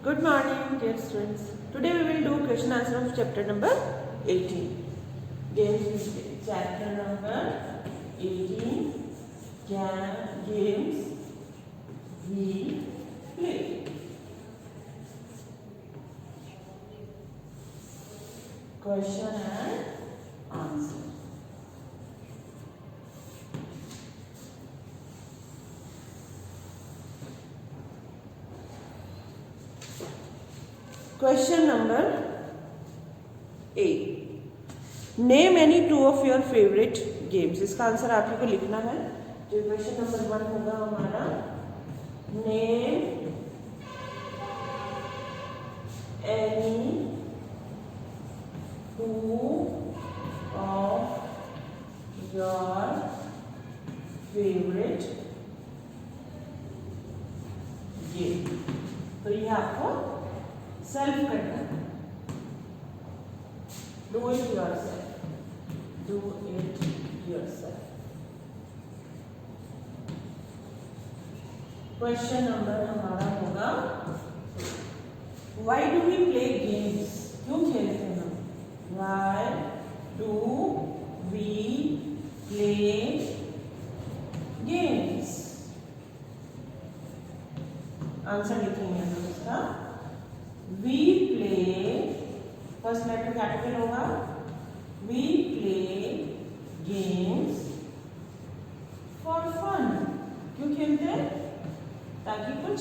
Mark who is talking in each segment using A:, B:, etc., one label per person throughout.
A: Good morning, dear students. Today we will do question answer of chapter number 18. Games chapter number 18. Games we play. Question and answer. Question number 8. Name any two of your favorite games. इसका answer आप ही को लिखना है. जो question number 1 होगा हमारा, name any two of your favourite game. तो ये आपको सेल्फ करना है. Do it yourself. Do it yourself. Question number हमारा होगा, why do we play games. क्यों खेलते हैं हम. Why do we play games. Answer लिखेंगे हम इसका. We play, first letter capital होगा. We play games for fun. क्यों खेलते हैं. ताकि कुछ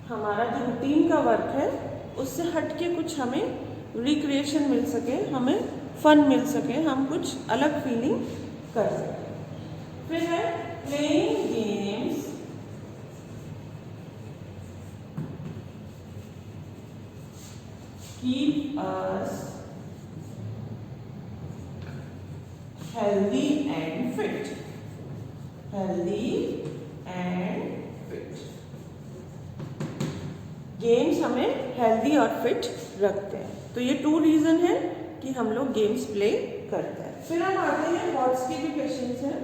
A: हमारा जो रूटीन का वर्क है उससे हटके कुछ हमें रिक्रिएशन मिल सके, हमें फन मिल सके, हम कुछ अलग फीलिंग कर सकें. फिर है playing games keep us healthy and fit. Healthy and fit. Games हमें हेल्दी और फिट रखते हैं. तो ये 2 रीजन है कि हम लोग गेम्स प्ले करते हैं. फिर हम आते हैं वर्ड्स के भी क्वेश्चंस हैं.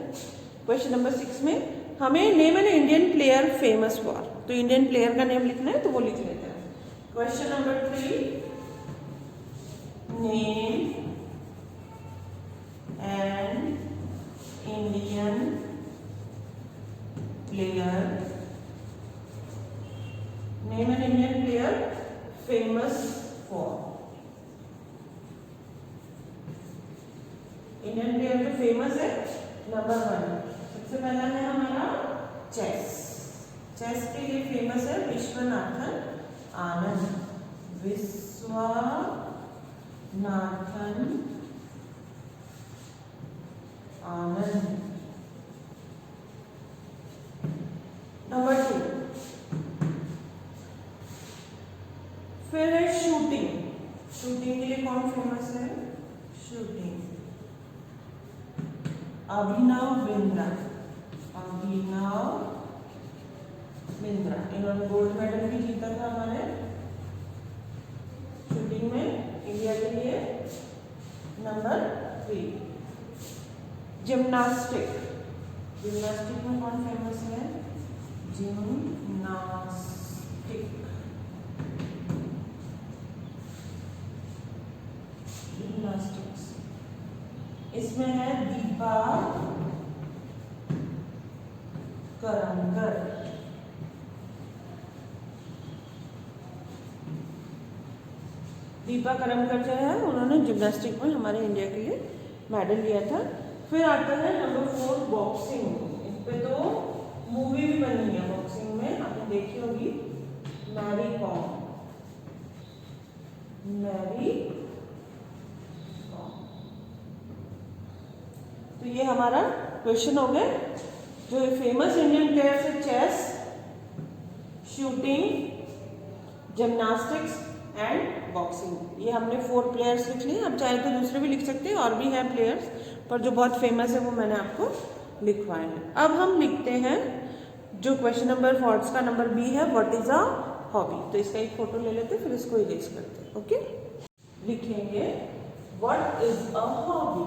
A: क्वेश्चन नंबर 6 में हमें name an Indian player famous for. तो इंडियन प्लेयर का नेम लिखना है, तो वो लिख लेते हैं. Question number 3, name an Indian player. Name an Indian player famous for. Indian player जो फेमस है, नंबर 1 सबसे पहला है हमारा चेस. चेस के लिए फेमस है विश्वनाथन आनंद. विश्वनाथन आनंद. नंबर 2 फिर है शूटिंग. शूटिंग के लिए कौन फेमस है. शूटिंग अभिनव बिंद्रा. अभिनव बिंद्रा. इन्होंने गोल्ड मेडल भी जीता था हमारे शूटिंग में इंडिया के लिए. Number 3 gymnastic. जिम्नास्टिक में कौन फेमस है. जिम्नास्टिक. जिम्नास्टिक्स इसमें है दीपा करमकर. दीपा करमकर जो है उन्होंने जिम्नास्टिक में हमारे इंडिया के लिए मेडल लिया था. फिर आता है नंबर 4 बॉक्सिंग. इस पे तो मूवी भी बनी है बॉक्सिंग में, आपने देखी होगी, मैरी कॉम. Mary com. तो ये हमारा क्वेश्चन हो गए. जो फेमस इंडियन प्लेयर्स है chess, shooting, gymnastics and boxing. ये हमने 4 प्लेयर्स लिख लिए. अब चाहे तो दूसरे भी लिख सकते हैं, और भी हैं प्लेयर्स, पर जो बहुत फेमस है वो मैंने आपको लिखवाए हैं. अब हम लिखते हैं जो क्वेश्चन नंबर 4 का नंबर बी है, व्हाट इज अ हॉबी. तो इसका एक फोटो ले लेते, फिर इसको इरेज करते हैं. ओके, लिखेंगे what is a hobby.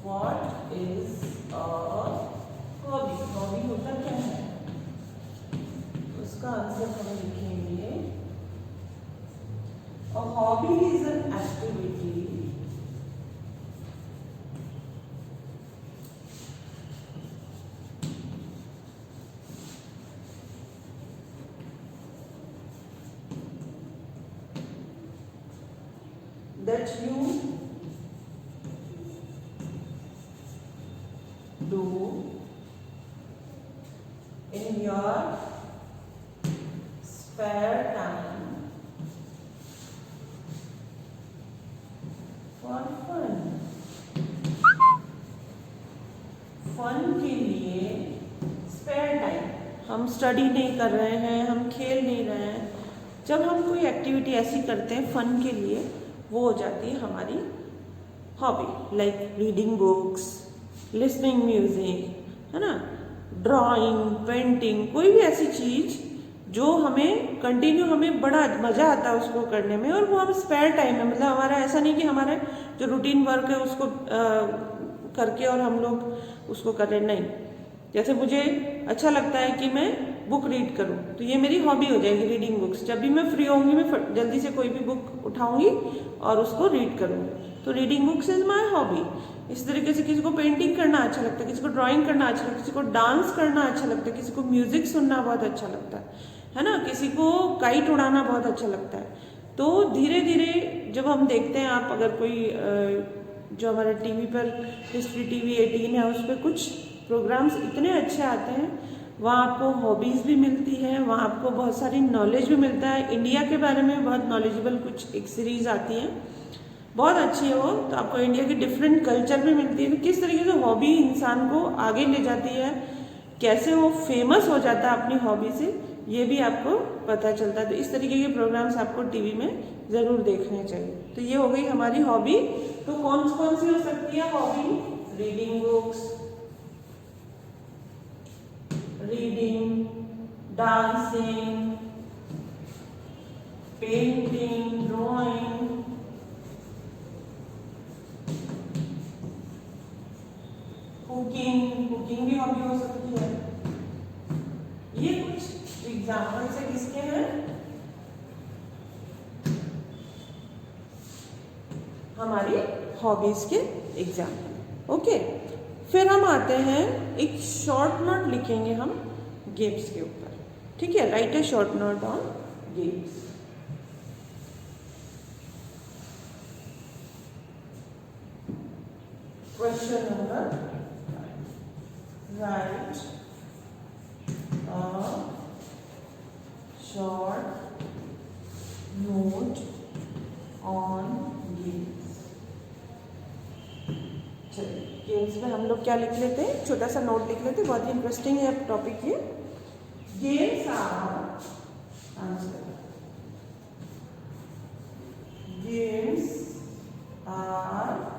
A: What is a hobby. Hobby होता क्या है, उसका आंसर हम लिखेंगे A hobby is an activity that you do in your spare time for fun. Fun के लिए स्पेयर टाइम, हम स्टडी नहीं कर रहे हैं, हम खेल नहीं रहे हैं, जब हम कोई एक्टिविटी ऐसी करते हैं फन के लिए, वो हो जाती है हमारी hobby. Like reading books, listening music, है ना, ड्राइंग, पेंटिंग, कोई भी ऐसी चीज़ जो हमें कंटिन्यू, हमें बड़ा मज़ा आता है उसको करने में, और वो हम स्पेयर टाइम है, मतलब हमारा ऐसा नहीं कि हमारे जो रूटीन वर्क है उसको करके और हम लोग उसको कर रहे, नहीं. जैसे मुझे अच्छा लगता है कि मैं बुक रीड करूं, तो ये मेरी हॉबी हो जाएगी रीडिंग बुक्स. जब भी मैं फ्री होंगी मैं जल्दी से कोई भी बुक उठाऊंगी और उसको रीड करूंगी, तो reading books is my hobby. इस तरीके से किसी को पेंटिंग करना अच्छा लगता है, किसी को ड्राइंग करना अच्छा लगता है, किसी को डांस करना अच्छा लगता है, किसी को म्यूजिक सुनना बहुत अच्छा लगता है ना, किसी को काइट उड़ाना बहुत अच्छा लगता है. तो धीरे धीरे जब हम देखते हैं, आप अगर कोई जो हमारे टीवी पर हिस्ट्री टीवी 18 है, उस पर कुछ प्रोग्राम्स इतने अच्छे आते हैं, वहाँ आपको हॉबीज़ भी मिलती है, वहाँ आपको बहुत सारी नॉलेज भी मिलता है. इंडिया के बारे में बहुत नॉलेजेबल कुछ एक सीरीज़ आती है, बहुत अच्छी है वो, तो आपको इंडिया की डिफरेंट कल्चर भी मिलती है, किस तरीके से हॉबी इंसान को आगे ले जाती है, कैसे वो फेमस हो जाता है अपनी हॉबी से, ये भी आपको पता चलता है. तो इस तरीके के प्रोग्राम्स आपको टीवी में ज़रूर देखने चाहिए. तो ये हो गई हमारी हॉबी. तो कौन कौन सी हो सकती है hobby? Reading books, reading, dancing, painting, drawing, cooking भी हॉबी हो सकती है. ये कुछ एग्जाम्पल्स है किसके हैं? हमारी हॉबीज के एग्जाम्पल. ओके, फिर हम आते हैं, एक शॉर्ट नोट लिखेंगे हम गेम्स के ऊपर. ठीक है, right A short note on games. Question number, write a short note on games. चलिए, गेम्स में हम लोग क्या लिख लेते हैं, छोटा सा नोट लिख लेते हैं, बहुत ही इंटरेस्टिंग है टॉपिक ये. Games are, games are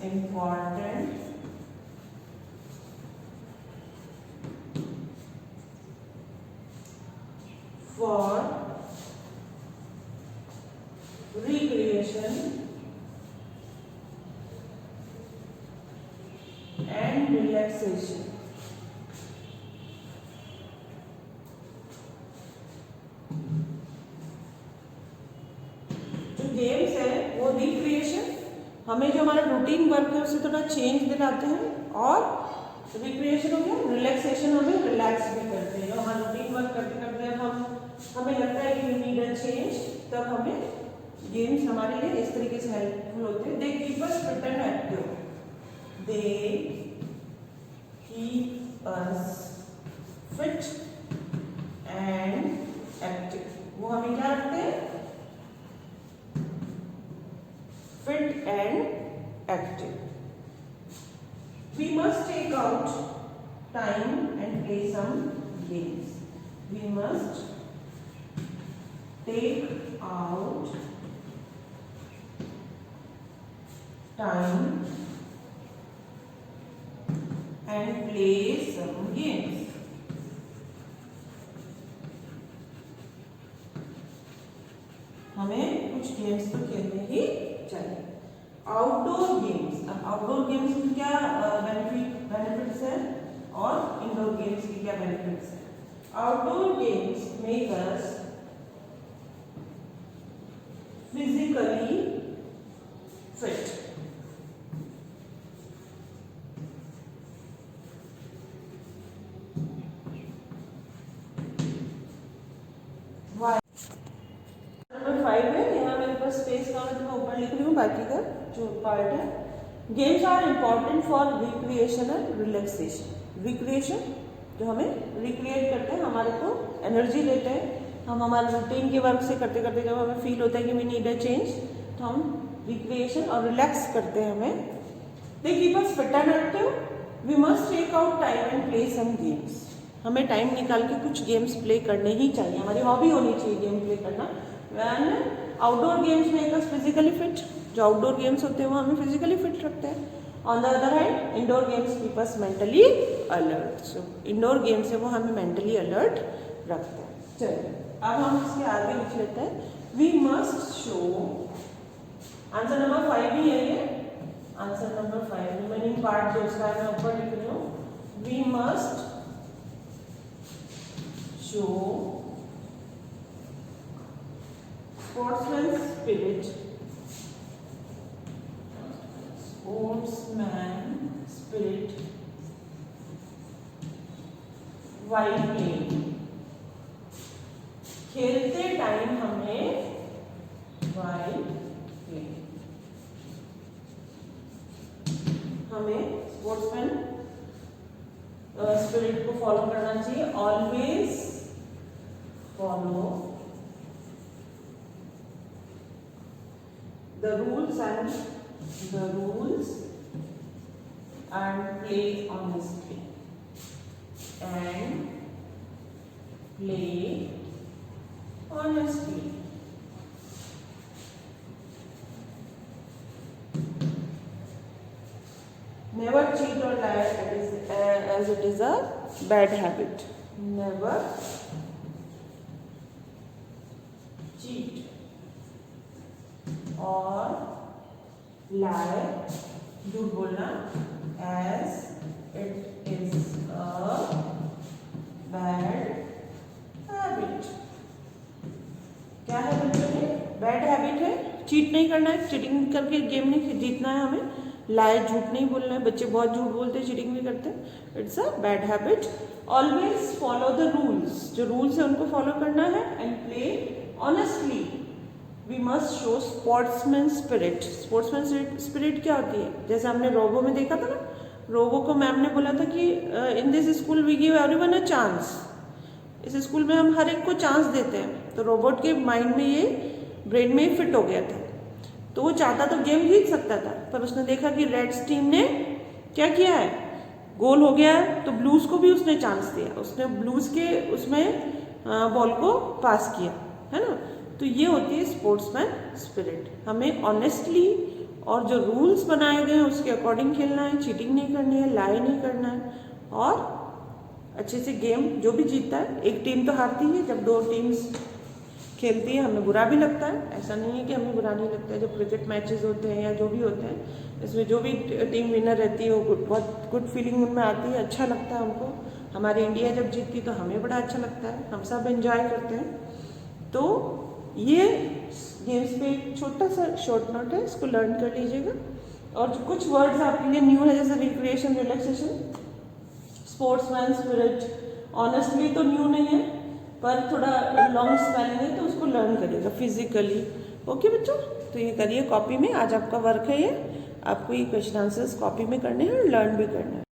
A: important for recreation and relaxation. जो गेम्स है वो रिक्रिएशन, हमें जो हमारा रूटीन वर्क है उससे थोड़ा चेंज दिलाते हैं, और रिक्रिएशन हो गया रिलैक्सेशन, हमें रिलैक्स भी करते हैं. हमारा रूटीन वर्क करते करते हमें लगता है कि वी नीड अ चेंज, तब हमें गेम्स हमारे लिए इस तरीके से हेल्पफुल होते हैं. दे keep us fit and active, they keep us fit and active. वो हमें क्या रखते हैं? Fit and active. We must take out time and play some games. We must take out time and play some games. हमें कुछ games तो खेलने ही चाहिए. आउटडोर गेम्स, अब आउटडोर गेम्स की क्या बेनिफिट्स हैं और इंडोर गेम्स की क्या बेनिफिट्स हैं? Outdoor games make us physically fit. Why? Number 5 है, यहाँ मेरे पास स्पेस कम है तो मैं ऊपर लिख रही हूँ, बाकी का जो पार्ट है. Games are important for recreation and relaxation. Recreation जो हमें रिक्रिएट करते हैं, हमारे को एनर्जी देते हैं. हम हमारे रूटीन के वर्क से करते करते जब हमें फील होता है कि वी नीड अ चेंज, तो हम रिक्रिएशन और रिलैक्स करते हैं हमें. They keep us fit and active. We must take out time and play some games. हमें टाइम निकाल के कुछ गेम्स प्ले करने ही चाहिए. हमारी हॉबी होनी चाहिए गेम प्ले करना. When outdoor games make us physically fit. जो आउटडोर गेम्स होते हैं वो हमें फिजिकली फिट रखते हैं. On the other hand indoor games keep us mentally alert. So indoor games है वो हमें मेंटली अलर्ट रखते हैं. चलिए अब हम इसके आगे लिख लेते हैं. We must show. Answer number 5 ही है ये. आंसर नंबर 5 रिमेनिंग पार्ट जो उसका मैं ऊपर लिख रही हूँ. We must show sportsman spirit. Sportsman spirit while playing. खेलते टाइम हमें while playing हमें स्पोर्ट्समैन स्पिरिट को फॉलो करना चाहिए. Always follow the rules and play honestly and play honestly. Never cheat or lie as it is a bad habit. Never cheat और lie, झूठ बोलना, as it is a bad habit. क्या है बच्चों? Bad habit है. Cheat नहीं करना है, चीटिंग करके गेम नहीं जीतना है हमें. लाए, झूठ नहीं बोलना है. बच्चे बहुत झूठ बोलते हैं, चीटिंग भी करते हैं. It's a bad habit. Always follow the rules. जो रूल्स है उनको फॉलो करना है. And play honestly. We must show sportsman spirit. Sportsman spirit क्या होती है? जैसे हमने रोबो में देखा था ना, रोबो को मैम ने बोला था कि in this school we give everyone a chance. इस स्कूल में हम हर एक को चांस देते हैं. तो रोबोट के माइंड में ये, ब्रेन में फिट हो गया था. तो वो चाहता तो गेम जीत सकता था, पर उसने देखा कि रेड्स टीम ने क्या किया है, गोल हो गया है, तो ब्लूज को भी उसने चांस दिया. उसने ब्लूज के उसमें बॉल को पास किया, है ना. तो ये होती है स्पोर्ट्समैन स्पिरिट. हमें ऑनेस्टली और जो रूल्स बनाए गए हैं उसके अकॉर्डिंग खेलना है. चीटिंग नहीं करनी है, लाई नहीं करना है, और अच्छे से गेम जो भी जीतता है. एक टीम तो हारती है जब दो टीम्स खेलती है, हमें बुरा भी लगता है. ऐसा नहीं है कि हमें बुरा नहीं लगता है. जब क्रिकेट मैचेस होते हैं या जो भी होते हैं, इसमें जो भी टीम विनर रहती है वो बहुत गुड फीलिंग उनमें आती है. अच्छा लगता है उनको. हमारी इंडिया जब जीतती है तो हमें बड़ा अच्छा लगता है. हम सब एंजॉय करते हैं. तो ये गेम्स पे एक छोटा सा शॉर्ट नोट है, इसको लर्न कर लीजिएगा. और कुछ वर्ड्स आपके लिए न्यू है, जैसे recreation, relaxation, sportsman spirit. Honestly तो न्यू नहीं है, पर थोड़ा लॉन्ग स्पेलिंग है, तो उसको लर्न करिएगा फिजिकली. ओके बच्चों, तो ये करिए कॉपी में. आज आपका वर्क है ये. आपको ये क्वेश्चन आंसर्स कॉपी में करने हैं और लर्न भी करना है.